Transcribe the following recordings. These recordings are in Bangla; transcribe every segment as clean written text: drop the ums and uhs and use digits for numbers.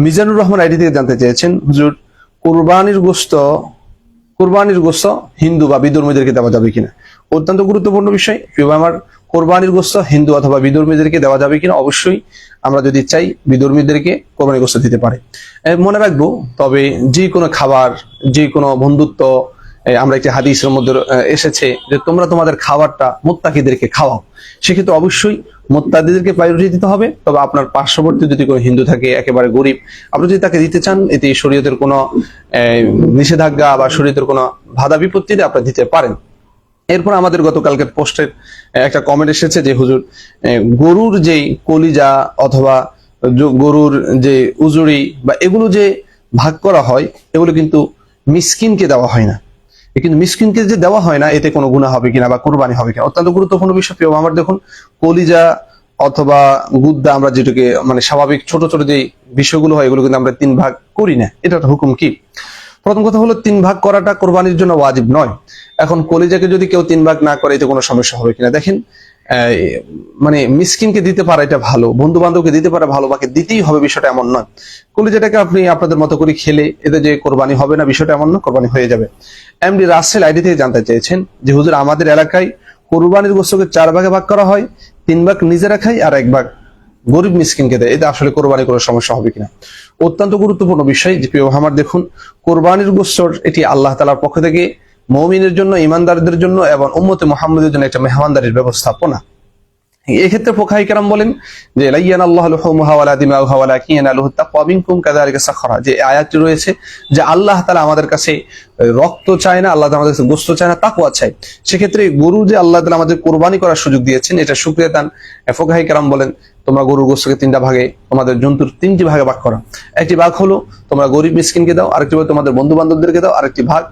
মিজানুর রহমান আইডি থেকে জানতে চেয়েছেন, হুজুর কোরবানির গোশত হিন্দু বা বিধর্মীদেরকে দেওয়া যাবে কিনা? অত্যন্ত গুরুত্বপূর্ণ বিষয়। আমার কোরবানির গোশত হিন্দু অথবা বিধর্মীদেরকে দেওয়া যাবে কিনা? অবশ্যই আমরা যদি চাই বিধর্মীদেরকে কোরবানির গোশত দিতে পারে। মনে রাখবো, তবে যে কোনো খাবার, যে কোনো বন্ধুত্ব, আমরা একটি হাদিসের মধ্যে এসেছে যে তোমরা তোমাদের খাবারটা মুত্তাকিদেরকে খাওয়াও। সেক্ষেত্রে অবশ্যই মুত্তাকিদেরকে প্রায়োরিটি দিতে হবে। তবে আপনার পার্শ্ববর্তী যদি কোনো হিন্দু থাকে, একেবারে গরিব, আপনি যদি তাকে দিতে চান, এতে শরীয়তের কোনো নিষেধাজ্ঞা বা শরীয়তের কোনো বাধা বিপত্তিতে আপনারা দিতে পারেন। এরপর আমাদের গতকালকের পোস্টের একটা কমেন্ট এসেছে যে হুজুর, গরুর যেই কলিজা অথবা গরুর যে উজুড়ি বা এগুলো যে ভাগ করা হয়, এগুলো কিন্তু মিসকিনকে দেওয়া হয় না। কিন্তু মিসকিনকে যে দেওয়া হয় না, এতে কোনো গুনাহ হবে কিনা বা কোরবানি হবে কিনা, অত্যন্ত গুরুত্বপূর্ণ বিষয়। প্রিয় আমার দেখুন, কলিজা অথবা গুদ্দা, আমরা যেটাকে মানে স্বাভাবিক ছোট ছোট যে বিষয়গুলো হয়, এগুলো কিন্তু আমরা 3 ভাগ করি না। এটার হুকুম কি? প্রথম কথা হলো, 3 ভাগ করাটা কোরবানির জন্য ওয়াজিব নয়। এখন কলিজাকে যদি কেউ 3 ভাগ না করে, এতে কোনো সমস্যা হবে কিনা দেখেন। মানে মিসকিনকে দিতে পারা এটা ভালো, বন্ধু বান্ধবকে দিতে পারা ভালো, বাকি দিতেই হবে বিষয়টা এমন নয়। কলিজাটাকে আপনি আপনাদের মতো করে খেলে এতে যে কোরবানি হবে না, বিষয়টা এমন না, কোরবানি হয়ে যাবে। এমডি রাসেল আইডি থেকে জানতে চেয়েছেন যে হুজুর, আমাদের এলাকায় কোরবানির গোশতকে 4 ভাগে ভাগ করা হয়, 3 ভাগ নিজেরা খাই আর 1 ভাগ গরিব মিসকিনকে দেয়। এটা আসলে কোরবানি কোনো সমস্যা হবে কিনা? অত্যন্ত গুরুত্বপূর্ণ বিষয়। যে প্রিয় আমার দেখুন, কোরবানির গোশত এটি আল্লাহ তাআলার পক্ষ থেকে মুমিনের জন্য, ঈমানদারদের জন্য এবং উম্মতে মুহাম্মাদের জন্য একটা মেহমানদারির ব্যবস্থাপনা। এক্ষেত্রে ফুকাহায়ে কেরাম বলেন যে লাইয়ানাল্লাহু লুহুমুহা ওয়ালা দিমাউহা ওয়ালাকিন ইয়ানালুহু তাকওয়া মিনকুম কাযালিকা সাখরা, যে আয়াতটি রয়েছে যে আল্লাহ তাআলা আমাদের কাছে রক্ত চায় না, আল্লাহ তাআলা আমাদের কাছে গোশত চায় না, তাকওয়া চায়। সেক্ষেত্রে গরু যে আল্লাহ তাআলা আমাদের কোরবানি করার সুযোগ দিয়েছেন, এটা শুকরিয়া দান। ফুকাহায়ে কেরাম বলেন, তোমরা গরুর গোশতকে 3টা ভাগে, তোমাদের জন্তুর 3টি ভাগে ভাগ করো। একটি ভাগ হলো তোমরা গরিব মিসকিনকে দাও, আরেকটি ভাগ তোমাদের বন্ধু বান্ধবদেরকে দাও, আরেকটি ভাগ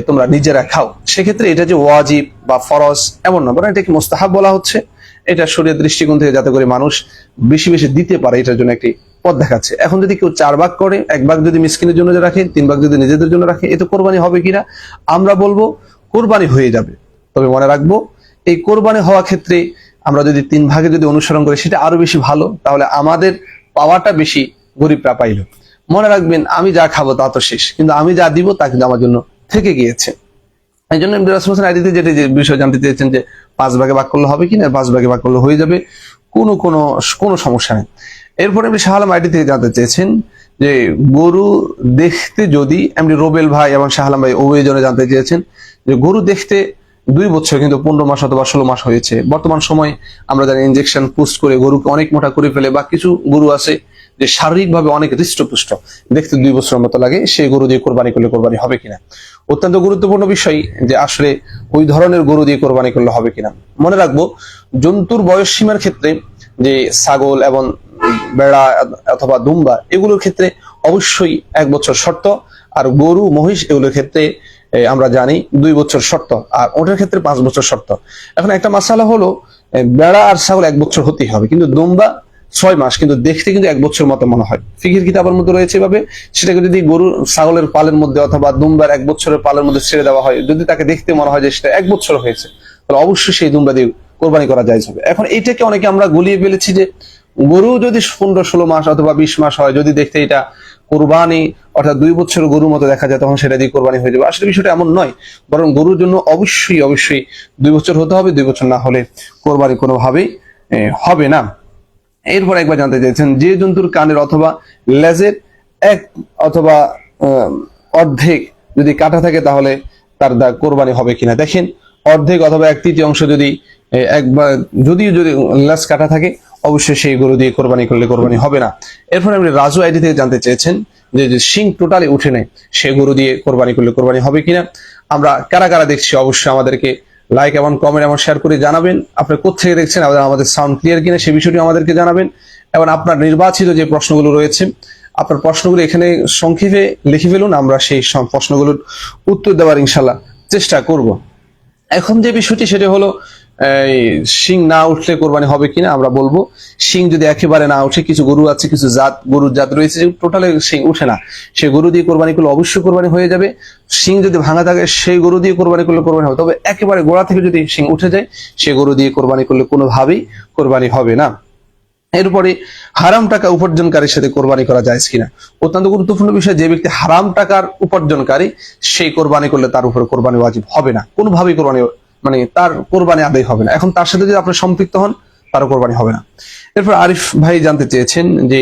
তোমরা নিজেরা খাও। সেক্ষেত্রে এটা যে ওয়াজিব বা ফরজ এমন না, বরং এটাকে মুস্তাহাব বলা হচ্ছে। এটা শরীয়তের দৃষ্টিকোণ থেকে যাতে করে মানুষ বেশি বেশি দিতে পারে, এটার জন্য একটি পথ দেখাচ্ছে। এখন যদি কেউ 4 ভাগ করে, 1 ভাগ যদি মিসকিনের জন্য রাখে, 3 ভাগ যদি নিজেদের জন্য রাখে, এতে কোরবানি হবে কিনা? আমরা বলবো কোরবানি হয়ে যাবে। তবে মনে রাখবো, এই কোরবানি হওয়া ক্ষেত্রে আমরা যদি 3 ভাগে যদি অনুসরণ করি, সেটা আরো বেশি ভালো। তাহলে আমাদের পাওয়াটা বেশি গরিবরা পাইল। মনে রাখবেন, আমি যা খাবো তা তো শেষ, কিন্তু আমি যা দিব তা কিন্তু আমার জন্য থেকে গিয়েছে। এই জন্য এমডি রাসূল হোসেন আইডিতে যেটা যে বিষয় জানতে চেয়েছেন যে 5 ভাগে ভাগ করলে হবে কিনা, 5 ভাগে ভাগ করলে হয়ে যাবে, কোনো সমস্যা নেই। এরপরে এমডি শাহ আলম আইডি থেকে জানতে চেয়েছেন যে গরু দেখতে, যদি এমডি রোবেল ভাই এবং শাহ আলম ভাই উভয়জনে জানতে চেয়েছেন যে গরু দেখতে 2 বছর কিন্তু 15 মাস অথবা 16 মাস হয়েছে। বর্তমান সময় আমরা জানি ইনজেকশন পুস্ট করে গরুকে অনেক মোটা করে ফেলে, বা কিছু গরু আছে যে শারীরিকভাবে অনেক হৃষ্টপুষ্ট, দেখতে 2 বছরের মতো লাগে, সেই গরু দিয়ে কোরবানি করলে কোরবানি হবে কিনা? অত্যন্ত গুরুত্বপূর্ণ বিষয় যে আসলে ওই ধরনের গরু দিয়ে কোরবানি করলে হবে কিনা। মনে রাখবো, জন্তুর বয়স সীমার ক্ষেত্রে যে ছাগল এবং বেড়া অথবা দুম্বা, এগুলোর ক্ষেত্রে অবশ্যই 1 বছর শর্ত, আর গরু মহিষ এগুলোর ক্ষেত্রে আমরা জানি 2 বছর শর্ত, আর ওটার ক্ষেত্রে 5 বছর শর্ত। এখন একটা মাসালা হলো, বেড়া আর ছাগল 1 বছর হতেই হবে, কিন্তু দুম্বা 6 মাস, কিন্তু দেখতে কিন্তু 1 বছর মতো মনে হয়। ফিকির কিতাবের মধ্যে রয়েছে এভাবে। সেটাকে যদি গরু ছাগলের পালের মধ্যে অথবা দুম্বার 1 বছরের পালের মধ্যে ছেড়ে দেওয়া হয়, যদি তাকে দেখতে মনে হয় যে সেটা 1 বছর হয়েছে, তাহলে অবশ্যই সেই দুম্বা দিয়ে কোরবানি করা যায় হবে। এখন এইটাকে অনেকে আমরা গুলিয়ে ফেলেছি যে গরু যদি 15-16 মাস অথবা 20 মাস হয়, যদি দেখতে এটা কোরবানি অর্থাৎ 2 বছর গরুর মতো দেখা যায়, তখন সেটা দিয়ে কোরবানি হয়ে যাবে। আসলে বিষয়টা এমন নয়, বরং গরুর জন্য অবশ্যই 2 বছর হতে হবে। 2 বছর না হলে কোরবানি কোনোভাবেই হবে না। এরপর একবার জানতে চাইছেন, যে জন্তুর কানের অথবা লেজের 1 অথবা অর্ধেক যদি কাটা থাকে, তাহলে তার কোরবানি হবে কিনা? দেখেন, অর্ধেক অথবা 1/3 অংশ যদি একবার যদি লেজ কাটা থাকে, অবশ্যই সেই গরু দিয়ে কোরবানি করলে কোরবানি হবে না। এরপর আপনি রাজু আইডি থেকে জানতে চেয়েছেন যে শিং টোটালি উঠে নেয়, সেই গরু দিয়ে কোরবানি করলে কোরবানি হবে কিনা। আমরা কারা কারা দেখছি, অবশ্যই আমাদেরকে লাইক এবং কমেন্ট এবং শেয়ার করে জানাবেন। আপনি কোথেকে দেখছেন, আমাদের সাউন্ড ক্লিয়ার কিনা, সেই বিষয়টি আমাদেরকে জানাবেন। এবং আপনার নির্বাচিত যে প্রশ্নগুলো রয়েছে, আপনার প্রশ্নগুলো এখানে সংক্ষেপে লিখে ফেলুন, আমরা সেই প্রশ্নগুলোর উত্তর দেওয়ার ইনশাল্লাহ চেষ্টা করব। এখন যে বিষয়টি, সেটা হলো শিং না উঠলে কোরবানি হবে কিনা। আমরা বলবো, শিং যদি একেবারে না উঠে, কিছু গরু আছে, কিছু গরুর জাত রয়েছে যে টোটালি শিং উঠে না, সেই গরু দিয়ে কোরবানি করলে অবশ্যই কোরবানি হয়ে যাবে। শিং যদি ভাঙা থাকে, সেই গরু দিয়ে কোরবানি করলে কোরবানি হবে। তবে একেবারে গোড়া থেকে যদি শিং উঠে যায়, সেই গরু দিয়ে কোরবানি করলে কোনোভাবেই কোরবানি হবে না। এরপরে হারাম টাকা উপার্জনকারীর সাথে কোরবানি করা যায় কিনা। অত্যন্ত গুরুত্বপূর্ণ বিষয়, যে ব্যক্তি হারাম টাকার উপার্জনকারী সেই কোরবানি করলে তার উপরে কোরবানি ওয়াজিব হবে না, কোনোভাবেই কোরবানি তার কোরবানি আদায় হবে না। এখন তার সাথে যদি আপনি সম্পৃক্ত হন তারও কোরবানি হবে না। এরপর আরিফ ভাই জানতে চেয়েছেন যে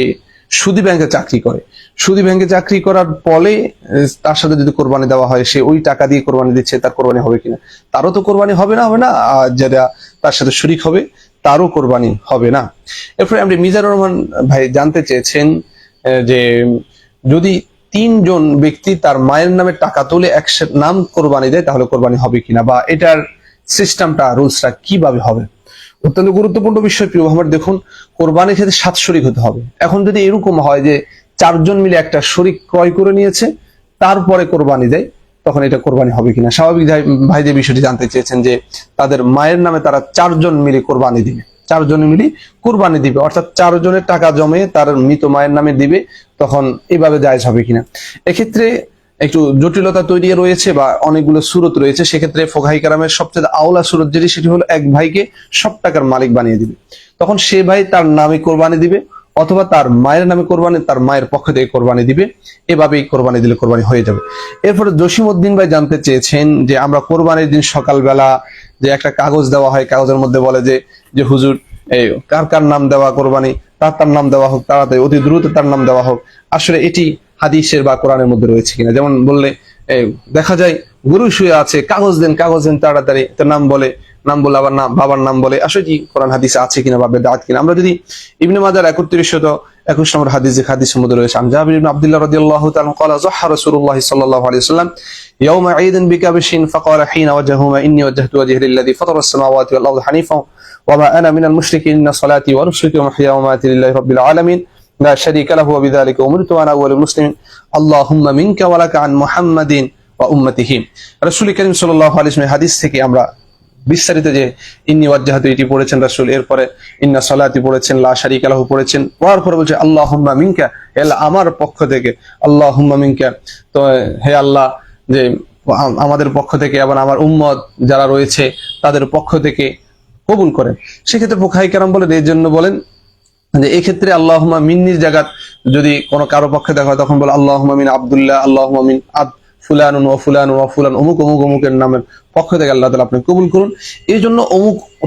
সুদী ব্যাংকে চাকরি করে, সুদী ব্যাংকে চাকরি করার ফলে তার সাথে যদি কোরবানি দেওয়া হয়, সে ওই টাকা দিয়ে কোরবানি দিচ্ছে, তার কোরবানি হবে কিনা। তারও তো কোরবানি হবে না, যারা তার সাথে শরীক হবে তারও কোরবানি হবে না। এরপরে আমরা মিজানুর রহমান ভাই জানতে চেয়েছেন যে যদি 3 জন ব্যক্তি তার মায়ের নামে টাকা তুলে একসাথে নাম কোরবানি দেয় তাহলে কোরবানি হবে কিনা, বা এটার সিস্টেমটা রুলসটা কিভাবে হবে। অত্যন্ত গুরুত্বপূর্ণ বিষয় প্রিয় ভাই। দেখুন, কোরবানির ক্ষেত্রে 7 শরীক হতে হবে। এখন যদি এরকম হয় যে 4 জন মিলে একটা শরীক ক্রয় করে নিয়েছে তারপরে কোরবানি দেয়, তখন এটা কোরবানি হবে কিনা। স্বাভাবিক ভাই যে বিষয়টি জানতে চেয়েছেন যে তাদের মায়ের নামে তারা 4 জন মিলে কোরবানি দিবে, 4 জন মিলে কোরবানি দিবে, অর্থাৎ 4 জনের টাকা জমে তার মৃত মায়ের নামে দিবে, তখন এভাবে জায়েজ হবে কিনা। এক্ষেত্রে একটু জটিলতা তৈরি রয়েছে বা অনেকগুলো সুরত রয়েছে। সেক্ষেত্রে ফোকাহি কেরামের সবচেয়ে আওলা সুরত যেটি, সেটি হলো এক ভাইকে সব টাকার মালিক বানিয়ে দিবে, তখন সে ভাই তার নামে কোরবানি দিবে, অথবা তার মায়ের নামে কোরবানি, তার মায়ের পক্ষ থেকে কোরবানি দিবে, এভাবেই কোরবানি দিলে কোরবানি হয়ে যাবে। এরপরে জসিমউদ্দিন ভাই জানতে চেয়েছেন যে আমরা কোরবানির দিন সকালবেলা যে একটা কাগজ দেওয়া হয়, কাগজের মধ্যে বলে যে হুজুর এই কার কার নাম দেওয়া কোরবানি, তার নাম দেওয়া হোক, তাড়াতাড়ি অতি দ্রুত তার নাম দেওয়া হোক, আসলে এটি হাদিসের বা কোরআনের মধ্যে রয়েছে কিনা। যেমন বললে দেখা যায় গরু শুয়ে আছে, কাগজ দেন তাড়াতাড়ি, তার নাম বলে আবার বাবার নাম বলে, আসলে কি কোরআন হাদিসে আছে কিনা বা বেদাত কিনা। আমরা যদি ইবনে মাজার 3121 নম্বর হাদিসের মধ্যে রয়েছে, আন জাবির ইবনে আব্দুল্লাহ রাদিয়াল্লাহু তাআলা قال ضحى رسول الله صلى الله عليه وسلم يوم عيد بكبش فقال حين وجههما اني وجهت وجهي للذي فطر السماوات والارض حنيفا وما انا من المشركين ان صلاتي ونسكي ومحياي ومماتي لله رب العالمين لا شريك له وبذلك امرت وانا اول المسلمين اللهم منك ولك عن محمد وامته। রাসূল করিম সাল্লাল্লাহু আলাইহি ওয়াসাল্লাম হাদিস থেকে আমরা বিস্তারিত যে ইন্নী ওয়াজ্জাহতু এটি পড়েছেন রাসূল, এরপরে ইন্না সালাতি পড়েছেন, লা শারীকা লাহু পড়েছেন, পরে বলছে আল্লাহুম্মা মিনকা, আমার পক্ষ থেকে, আল্লাহুম্মা মিনকা, তো হে আল্লাহ যে আমাদের পক্ষ থেকে এবং আমার উম্মত যারা রয়েছে তাদের পক্ষ থেকে কবুল করেন। সেক্ষেত্রে ফুকাহায়ে কেরাম বলেন, এই জন্য বলেন যে এই ক্ষেত্রে আল্লাহুম্মা মিন্নির জায়গা যদি কোনো কারো পক্ষে দেখা হয় তখন বলে আল্লাহুম্মা মিন আব্দুল্লাহ, আল্লাহুম্মা মিন ফুলানুন ওয়া ফুলানুন ওয়া ফুলান, অমুকের নামের পক্ষ থেকে আল্লাহ তাআলা আপনি কবুল করুন। এই জন্য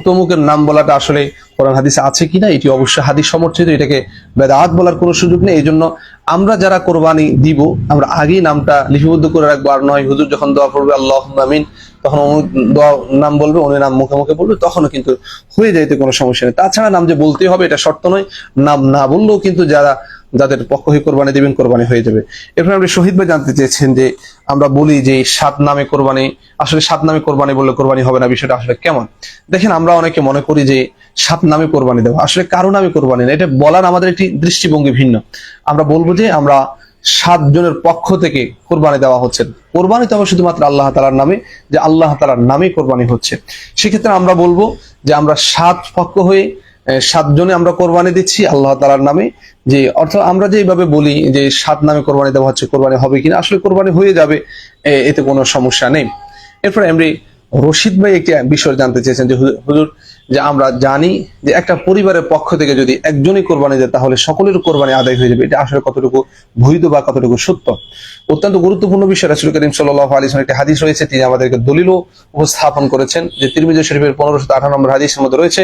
তমুকের নাম বলাটা আসলে কোরআন হাদিসে আছে কিনা এটি অবশ্যই হাদিস সমর্থিত, এটাকে বেদাত বলার কোনো সুযোগ নেই। এই জন্য আমরা যারা কোরবানি দিব আমরা আগেই নামটা লিপিবদ্ধ করে রাখবো, আর নয় হুজুর যখন দোয়া করবে আল্লাহুম্মা আমিন তখন দোয়া নাম বলবে, উনি নাম মুখে মুখে বলবে, তখনও কিন্তু হয়ে যাইতে কোনো সমস্যা নেই। তাছাড়া নাম যে বলতেই হবে এটা শর্ত নয়, নাম না বললেও কিন্তু যাদের পক্ষ হয়ে কোরবানি দিবেন কোরবানি হয়ে যাবে। এরপর আমরা শহীদ ভাই জানতে চেয়েছেন যে আমরা বলি যে 7 নামে কোরবানি, আসলে 7 নামে কোরবানি বললে কোরবানি হবে না, বিষয়টা আসলে কেমন। দেখেন, আমরা অনেকে মনে করি যে 7 নামে কোরবানি দেবো, আসলে কারো নামে কোরবানি না, এটা বলার আমাদের একটি দৃষ্টিভঙ্গি ভিন্ন। আমরা বলবো যে আমরা 7 জনের পক্ষ থেকে কোরবানি দেওয়া হচ্ছে, কোরবানি তো হবে শুধুমাত্র আল্লাহ তাআলার নামে, যে আল্লাহ তাআলার নামে কোরবানি হচ্ছে। সেক্ষেত্রে আমরা বলবো যে আমরা 7 পক্ষ হয়ে 7 জনে আমরা কোরবানি দিচ্ছি আল্লাহ তাআলার নামে, যে অর্থাৎ আমরা যে এইভাবে বলি যে 7 নামে কোরবানি দেওয়া হচ্ছে, কোরবানি হবে কিনা, আসলে কোরবানি হয়ে যাবে, এতে কোনো সমস্যা নেই। এরপরে এমনি রশিদ ভাই একটি বিষয় জানতে চেয়েছেন যে হুজুর যে আমরা জানি যে একটা পরিবারের পক্ষ থেকে যদি একজনই কোরবানি দেয় তাহলে সকলের কোরবানি আদায় হয়ে যাবে, এটা আসলে কতটুকু বৈধ বা কতটুকু সত্য। অত্যন্ত গুরুত্বপূর্ণ বিষয়। রাসূল করিম সাল্লাল্লাহু আলাইহি ওয়াসাল্লাম একটি হাদিস রয়েছে, তিনি আমাদেরকে দলিলও উপস্থাপন করেছেন, যে তিরমিজি শরীফের 1518 নম্বর হাদিসের মধ্যে রয়েছে,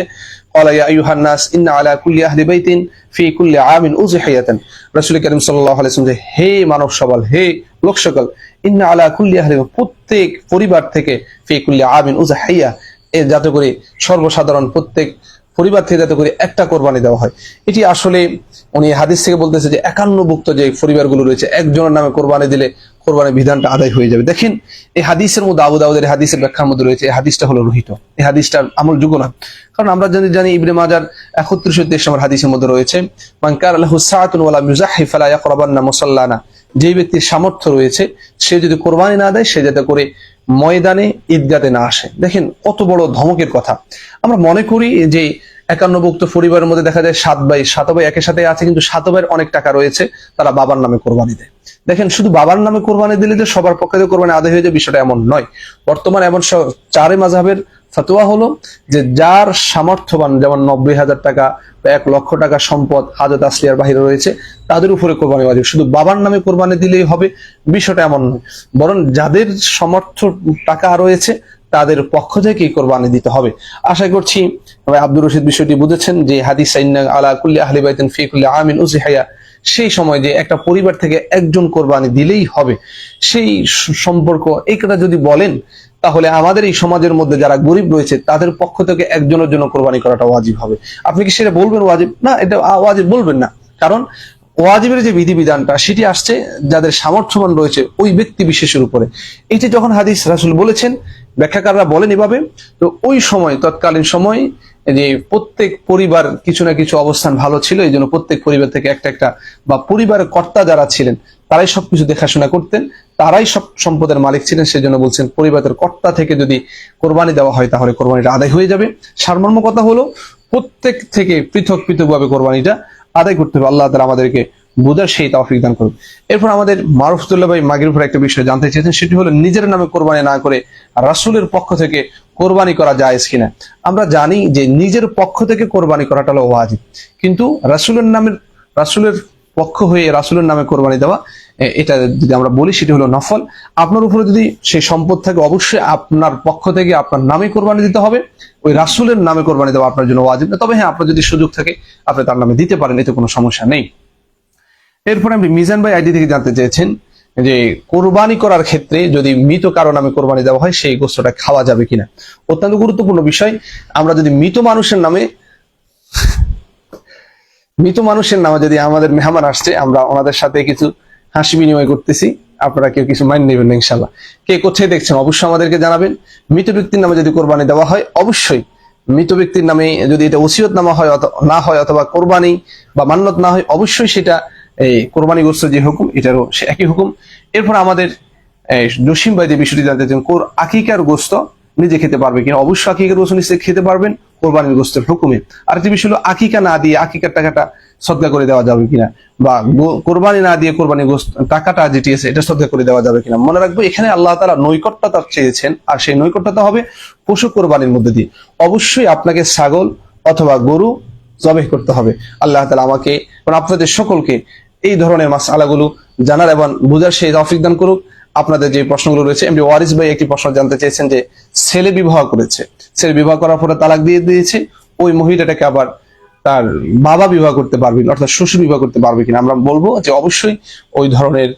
ক্বালা ইয়া আইয়ুহান নাস ইন্না আলা কুল্লি আহলি বাইতিন ফি কুল্লি আমিন উযহিয়াতান। রাসূল করিম সাল্লাল্লাহু আলাইহি ওয়াসাল্লাম যে হে মানব সবাল, হে লোক সকল, ইন্না আলা কুল্লি আহলি, প্রত্যেক পরিবার থেকে, ফি কুল্লি আমিন উযহিয়া, যাতে করে সর্বসাধারণ প্রত্যেক পরিবার থেকে যাতে করে একটা কোরবানি দেওয়া হয়। এটি আসলে উনি হাদিস থেকে বলতেছে যে 51ভুক্ত যে পরিবারগুলো রয়েছে একজনের নামে কোরবানি দিলে কোরবানির বিধানটা আদায় হয়ে যাবে। দেখেন, এই হাদিসের মধ্যে আবু দাউদের হাদিসের ব্যাখ্যার মধ্যে রয়েছে এই হাদিসটা হলো রহিত, এই হাদিসটার আমলযোগ্য না। কারণ আমরা জানি ইবনে মাজার 3123 নম্বর হাদিসের মধ্যে রয়েছে, মান কানা লাহু সাআতুন ওয়া লাম ইউযাহি ফালা ইয়াকরাবান্না মুসাল্লানা, যে ব্যক্তির সামর্থ্য রয়েছে সে যদি কোরবানি না দেয় সে যাতে করে ময়দানে ঈদগাতে না আসে। দেখেন কত বড় ধমকের কথা। আমরা মনে করি যে 51ভুক্ত পরিবারের মধ্যে দেখা যায় 7 ভাই একের সাথে আছে, কিন্তু 7 ভাইয়ের অনেক টাকা রয়েছে, তারা বাবার নামে কোরবানি দেয়। দেখেন, শুধু বাবার নামে কোরবানি দিলে যে সবার পক্ষে কোরবানি আদায় হয়ে যায় বিষয়টা এমন নয়। বর্তমানে এমন 4 মাযহাবের ফতোয়া হলো যে যার সামর্থ্যবান, যেমন 90,000 টাকা বা 1 লক্ষ টাকা সম্পদ হাজত আসলিয়ার বাহিরে রয়েছে, তাদের উপরে কোরবানি ওয়াজিব। শুধু বাবার নামে কোরবানি দিলেই হবে বিষয়টা এমন নয়, বরং যাদের সামর্থ্য টাকা রয়েছে তাদের পক্ষ থেকেই কোরবানি দিতে হবে। আশা করছি আব্দুর রশিদ বিষয়টি বুঝেছেন যে হাদিস আলা কুল্লি আহলি বাইতিন ফি কুল্লি আমিন উযহিয়া, সেই সময় যে একটা পরিবার থেকে একজন কোরবানি দিলেই হবে, সেই সম্পর্ক এই কথা যদি বলেন, তাহলে আমাদের এই সমাজের মধ্যে যারা গরিব রয়েছে তাদের পক্ষ থেকে একজনের জন্য কোরবানি করাটা ওয়াজিব হবে। আপনি কি সেটা বলবেন ওয়াজিব? না, এটা ওয়াজিব বলবেন না, কারণ ওয়াজিবের যে বিধিবিধানটা সেটি আসছে যাদের সামর্থ্যবান রয়েছে ওই ব্যক্তি বিশেষের উপরে। এটি যখন হাদিস রাসূল বলেছেন, ব্যাখ্যাকাররা বলেন এভাবে, তো ওই সময় তৎকালীন সময় যে প্রত্যেক পরিবার কিছু না কিছু অবস্থান ভালো ছিল, এই জন্য প্রত্যেক পরিবার থেকে একটা একটা, বা পরিবারের কর্তা যারা ছিলেন তারাই সবকিছু দেখাশোনা করতেন, তারাই সব সম্পদের মালিক ছিলেন, সেজন্য বলছেন পরিবারের কর্তা থেকে যদি কোরবানি দেওয়া হয় তাহলে কোরবানিটা আদায় হয়ে যাবে। সারমর্ম কথা হলো প্রত্যেক থেকে পৃথক পৃথকভাবে কোরবানিটা আদায় করতে হবে। আল্লাহ তাআলা আমাদেরকে বুঝার সেই তৌফিক দান করুন। এরপর আমাদের মারুফতুল্লাহ ভাই মাগরিব একটা বিষয় জানতে চেয়েছেন, সেটি হলো নিজের নামে কোরবানি না করে রাসূলের পক্ষ থেকে কোরবানি করা জায়েজ কিনা। আমরা জানি যে নিজের পক্ষ থেকে কোরবানি করাটা হলো ওয়াজিব, কিন্তু রাসূলের পক্ষ হয়ে রাসূলের নামে কোরবানি দেওয়া, এটা যদি আমরা বলি সেটি হলো নফল। আপনার উপরে যদি সেই সম্পদ থাকে, অবশ্যই আপনার পক্ষ থেকে আপনার নামে কোরবানি দিতে হবে, ওই রাসূলের নামে কোরবানি দেওয়া আপনার জন্য ওয়াজিব না। তবে হ্যাঁ, আপনার যদি সুযোগ থাকে আপনি তার নামে দিতে পারেন, এতে কোনো সমস্যা নেই। এরপরে আমি মিজান ভাই আইডি থেকে জানতে চেয়েছেন যে কোরবানি করার ক্ষেত্রে যদি মৃত কারো নামে কোরবানি দেওয়া হয় সেই গোশতটা খাওয়া যাবে কিনা। অত্যন্ত গুরুত্বপূর্ণ বিষয়। আমরা যদি মৃত মানুষের নামে যদি আমাদের মেহমান আসছে, আমরা ওনাদের সাথে কিছু হাসি বিনিময় করতেছি, আপনারা কেউ কিছু মাইন্ড নেবেন না ইনশাল্লাহ। কে কোথায় দেখছেন অবশ্যই আমাদেরকে জানাবেন। মৃত ব্যক্তির নামে যদি কোরবানি দেওয়া হয়, অবশ্যই মৃত ব্যক্তির নামে যদি এটা ওসিয়ত নামা হয় না হয়, অথবা কোরবানি বা মান্নত না হয়, অবশ্যই সেটা এই কোরবানি গোশত যে হুকুম এটারও সে একই হুকুম। এরপর আমাদের জসিম ভাই যে বিষয়টি জানতে চান, আকিকার গোশত নিজে খেতে পারবে কিনা। অবশ্যই আকিকার গোশত নিজে খেতে পারবেন কোরবানির গোশতের হুকুমে। আরেকটি বিষয় হলো আকিকা না দিয়ে আকিকার টাকাটা সদকা করে দেওয়া যাবে কিনা, বা কোরবানি না দিয়ে কোরবানি গোশত টাকাটা যেটি আছে এটা সদকা করে দেওয়া যাবে কিনা। মনে রাখবো এখানে আল্লাহ তাআলা নৈকট্যতা চেয়েছেন, আর সেই নৈকট্যতা হবে পশু কোরবানির মধ্যে দিয়ে। অবশ্যই আপনাকে ছাগল অথবা গরু জবাই করতে হবে। আল্লাহ তাআলা আমাকে এবং আপনাদের সকলকে এই ধরনের মাসআলাগুলো জানার এবং বুঝার সেই তৌফিক দান করুক। আপনাদের যে প্রশ্নগুলো রয়েছে, এমডি ওয়ারিস ভাই একটি প্রশ্ন জানতে চেয়েছেন যে ছেলে বিবাহ করেছে, ছেলে বিবাহ করার পরে তালাক দিয়ে দিয়েছে, ওই মহিলাটাকে আবার তার বাবা বিবাহ করতে পারবে, অর্থাৎ শ্বশুর বিবাহ করতে পারবে কিনা। আমরা বলবো যে অবশ্যই ওই ধরনের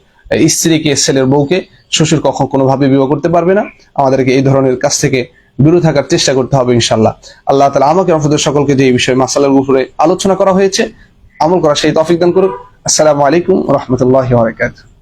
স্ত্রীকে, ছেলের বউকে শ্বশুর কখন কোনোভাবে বিবাহ করতে পারবে না। আমাদেরকে এই ধরনের কাজ থেকে বিরত থাকার চেষ্টা করতে হবে ইনশাআল্লাহ। আল্লাহ তাআলা আমাকে আপনাদের সকলকে যে এই বিষয়ে মাসালার উপরে আলোচনা করা হয়েছে আমল করা সেই তৌফিক দান করুক। আসসালামু আলাইকুম ওয়া রাহমাতুল্লাহি ওয়া বারাকাতুহু।